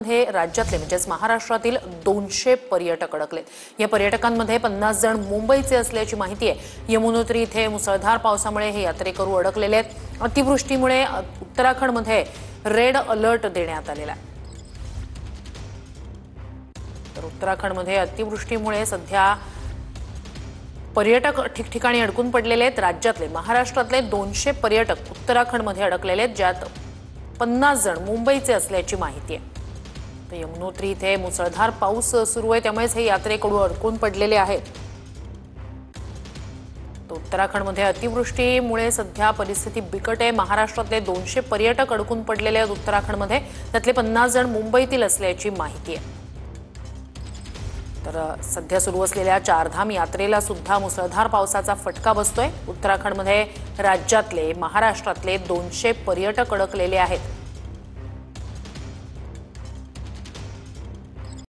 हे राज्यातले म्हणजेच महाराष्ट्रातील 200 पर्यटक अडकलेत। या पर्यटकांमध्ये 50 जण मुंबईचे असल्याची माहिती आहे। यमुनोत्री इथे मुसळधार पावसामुळे हे यात्रेकरू अडकलेले आहेत। अतिवृष्टीमुळे उत्तराखंडमध्ये रेड अलर्ट देण्यात आलेला आहे। तर उत्तराखंडमध्ये अतिवृष्टीमुळे सध्या पर्यटक ठिकठिकाणी अडकून पडलेले आहेत। राज्यातले महाराष्ट्रातले 200 पर्यटक उत्तराखंडमध्ये अडकलेले आहेत, ज्यात 50 जण मुंबईचे असल्याची माहिती आहे। तर यमुनोत्री इथे मुसळधार पाऊस सुरू आहे, त्यामुळे हे यात्रेकरू अडकून पडलेले आहेत। तो उत्तराखंडमध्ये अतिवृष्टीमुळे सध्या परिस्थिती बिकट आहे। महाराष्ट्रातले 200 पर्यटक अडकून पडलेले आहेत उत्तराखंडमध्ये, त्यातले 50 जण मुंबईतील असल्याची माहिती आहे। तर सध्या सुरू असलेल्या चारधाम यात्रेला सुद्धा मुसळधार पावसाचा फटका बसतोय। उत्तराखंडमध्ये राज्यातले महाराष्ट्रातले 200 पर्यटक अडकलेले आहेत।